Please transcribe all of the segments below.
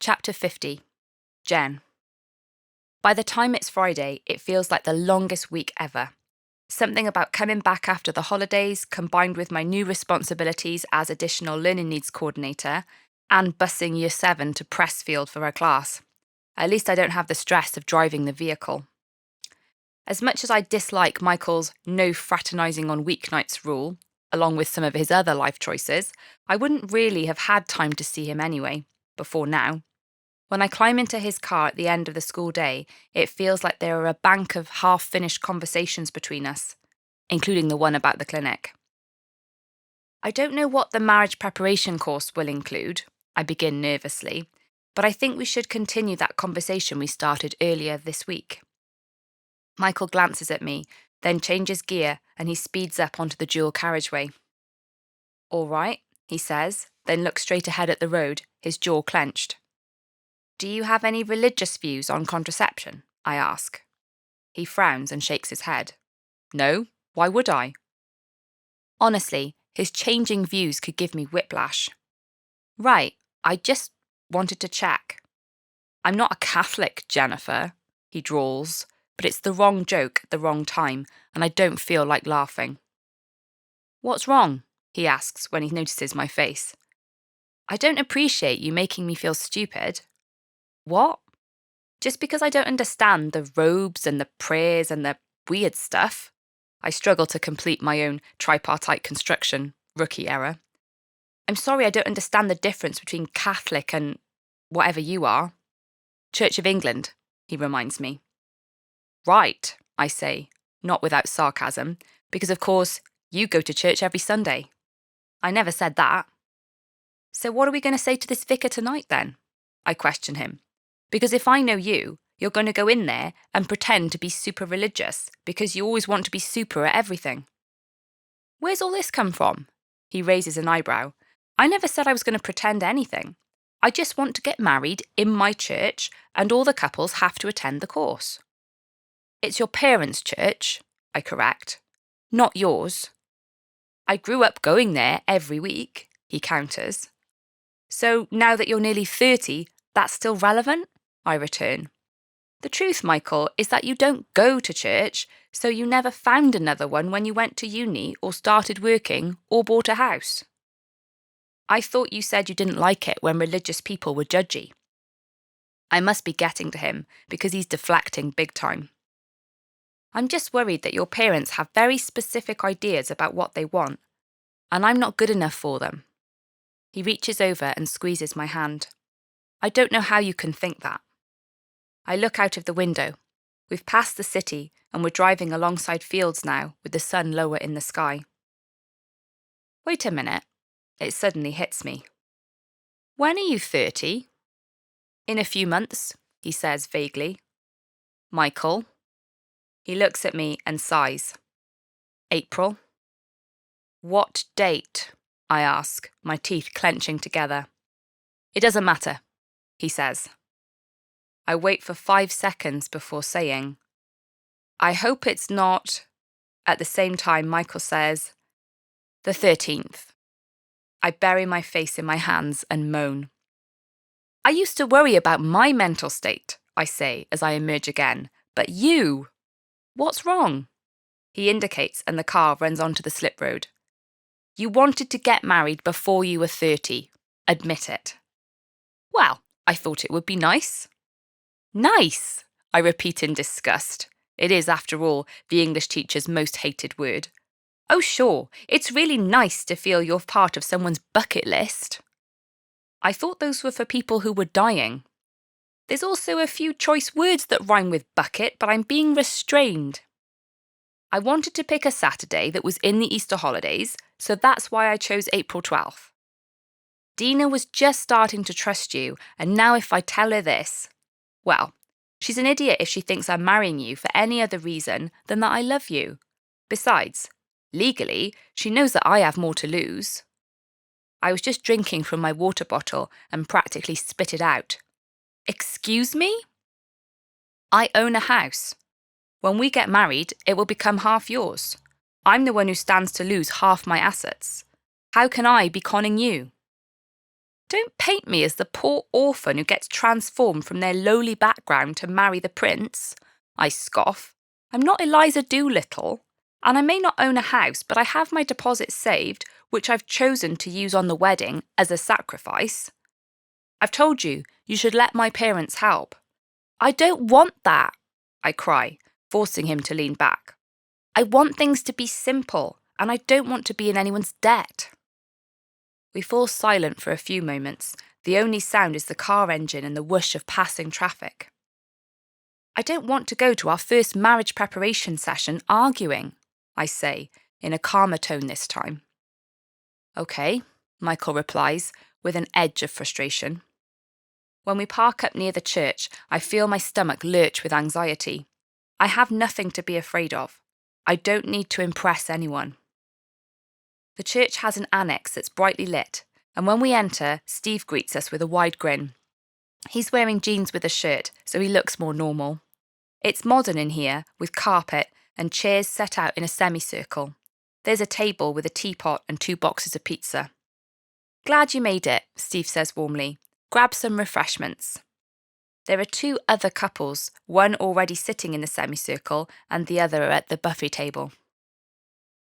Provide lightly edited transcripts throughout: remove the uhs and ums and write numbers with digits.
Chapter 50. Jen. By the time it's Friday, it feels like the longest week ever. Something about coming back after the holidays, combined with my new responsibilities as additional learning needs coordinator, and busing Year 7 to Pressfield for her class. At least I don't have the stress of driving the vehicle. As much as I dislike Michael's no fraternising on weeknights rule, along with some of his other life choices, I wouldn't really have had time to see him anyway, before now. When I climb into his car at the end of the school day, it feels like there are a bank of half-finished conversations between us, including the one about the clinic. I don't know what the marriage preparation course will include, I begin nervously, but I think we should continue that conversation we started earlier this week. Michael glances at me, then changes gear and he speeds up onto the dual carriageway. "All right," he says, then looks straight ahead at the road, his jaw clenched. "Do you have any religious views on contraception?" I ask. He frowns and shakes his head. "No, why would I?" Honestly, his changing views could give me whiplash. "Right, I just wanted to check." "I'm not a Catholic, Jennifer," he drawls, but it's the wrong joke at the wrong time, and I don't feel like laughing. "What's wrong?" he asks when he notices my face. "I don't appreciate you making me feel stupid." "What?" "Just because I don't understand the robes and the prayers and the weird stuff." I struggle to complete my own tripartite construction, rookie error. "I'm sorry I don't understand the difference between Catholic and whatever you are." "Church of England," he reminds me. "Right," I say, not without sarcasm, because of course you go to church every Sunday. "I never said that." "So what are we going to say to this vicar tonight then?" I question him. Because if I know you, you're going to go in there and pretend to be super religious because you always want to be super at everything. "Where's all this come from?" He raises an eyebrow. "I never said I was going to pretend anything. I just want to get married in my church and all the couples have to attend the course." "It's your parents' church," I correct. "Not yours." "I grew up going there every week," he counters. "So now that you're nearly 30, that's still relevant?" I return. "The truth, Michael, is that you don't go to church, so you never found another one when you went to uni or started working or bought a house." "I thought you said you didn't like it when religious people were judgy." I must be getting to him because he's deflecting big time. "I'm just worried that your parents have very specific ideas about what they want, and I'm not good enough for them." He reaches over and squeezes my hand. "I don't know how you can think that." I look out of the window. We've passed the city and we're driving alongside fields now with the sun lower in the sky. Wait a minute. It suddenly hits me. "When are you 30? "In a few months," he says vaguely. "Michael?" He looks at me and sighs. "April." "What date?" I ask, my teeth clenching together. "It doesn't matter," he says. I wait for 5 seconds before saying, "I hope it's not..." At the same time, Michael says, "The 13th. I bury my face in my hands and moan. "I used to worry about my mental state," I say as I emerge again. "But you! What's wrong?" He indicates and the car runs onto the slip road. "You wanted to get married before you were 30. Admit it." "Well, I thought it would be nice." "Nice," I repeat in disgust. It is, after all, the English teacher's most hated word. "Oh sure, it's really nice to feel you're part of someone's bucket list." "I thought those were for people who were dying." "There's also a few choice words that rhyme with bucket, but I'm being restrained." "I wanted to pick a Saturday that was in the Easter holidays, so that's why I chose April 12th. Dina was just starting to trust you, and now if I tell her this... Well, she's an idiot if she thinks I'm marrying you for any other reason than that I love you. Besides, legally, she knows that I have more to lose." I was just drinking from my water bottle and practically spit it out. "Excuse me?" "I own a house. When we get married, it will become half yours. I'm the one who stands to lose half my assets. How can I be conning you?" Don't paint me as the poor orphan who gets transformed from their lowly background to marry the prince, I scoff. I'm not Eliza Doolittle, and I may not own a house, but I have my deposit saved, which I've chosen to use on the wedding as a sacrifice. I've told you, you should let my parents help. I don't want that, I cry, forcing him to lean back. I want things to be simple, and I don't want to be in anyone's debt. We fall silent for a few moments. The only sound is the car engine and the whoosh of passing traffic. I don't want to go to our first marriage preparation session arguing, I say, in a calmer tone this time. Okay, Michael replies, with an edge of frustration. When we park up near the church, I feel my stomach lurch with anxiety. I have nothing to be afraid of. I don't need to impress anyone. The church has an annex that's brightly lit, and when we enter, Steve greets us with a wide grin. He's wearing jeans with a shirt, so he looks more normal. It's modern in here, with carpet and chairs set out in a semicircle. There's a table with a teapot and 2 boxes of pizza. Glad you made it, Steve says warmly. Grab some refreshments. There are 2 other couples, one already sitting in the semicircle and the other at the buffet table.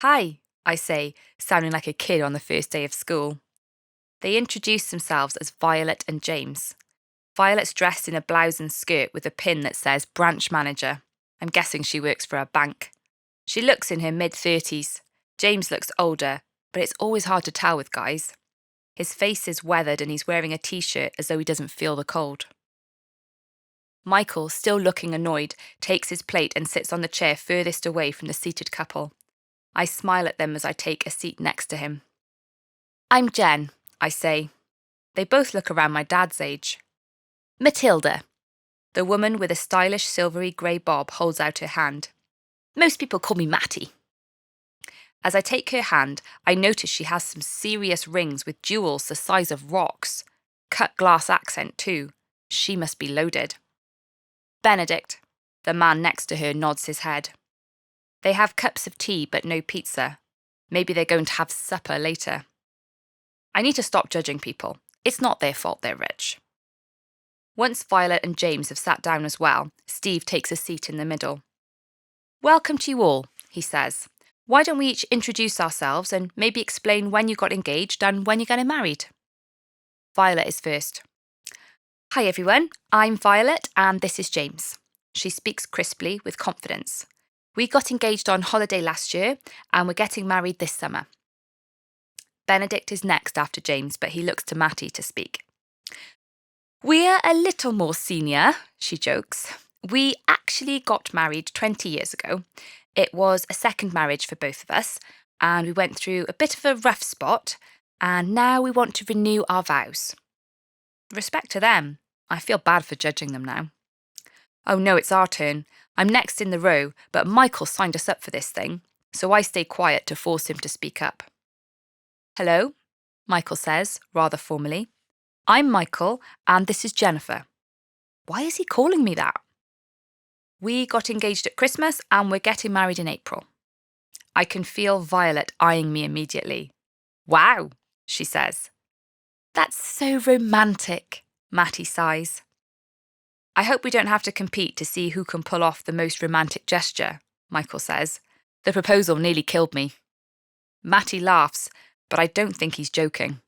Hi, I say, sounding like a kid on the first day of school. They introduce themselves as Violet and James. Violet's dressed in a blouse and skirt with a pin that says branch manager. I'm guessing she works for a bank. She looks in her mid-30s. James looks older, but it's always hard to tell with guys. His face is weathered and he's wearing a t-shirt as though he doesn't feel the cold. Michael, still looking annoyed, takes his plate and sits on the chair furthest away from the seated couple. I smile at them as I take a seat next to him. I'm Jen, I say. They both look around my dad's age. Matilda. The woman with a stylish silvery grey bob holds out her hand. Most people call me Matty. As I take her hand, I notice she has some serious rings with jewels the size of rocks. Cut glass accent too. She must be loaded. Benedict. The man next to her nods his head. They have cups of tea but no pizza. Maybe they're going to have supper later. I need to stop judging people. It's not their fault they're rich. Once Violet and James have sat down as well, Steve takes a seat in the middle. Welcome to you all, he says. Why don't we each introduce ourselves and maybe explain when you got engaged and when you're getting married? Violet is first. Hi everyone, I'm Violet and this is James. She speaks crisply with confidence. We got engaged on holiday last year and we're getting married this summer. Benedict is next after James, but he looks to Matty to speak. We're a little more senior, she jokes. We actually got married 20 years ago. It was a second marriage for both of us, and we went through a bit of a rough spot, and now we want to renew our vows. Respect to them. I feel bad for judging them now. Oh no, it's our turn. I'm next in the row, but Michael signed us up for this thing, so I stay quiet to force him to speak up. Hello, Michael says, rather formally. I'm Michael, and this is Jennifer. Why is he calling me that? We got engaged at Christmas, and we're getting married in April. I can feel Violet eyeing me immediately. Wow, she says. That's so romantic, Matty sighs. I hope we don't have to compete to see who can pull off the most romantic gesture, Michael says. The proposal nearly killed me. Matty laughs, but I don't think he's joking.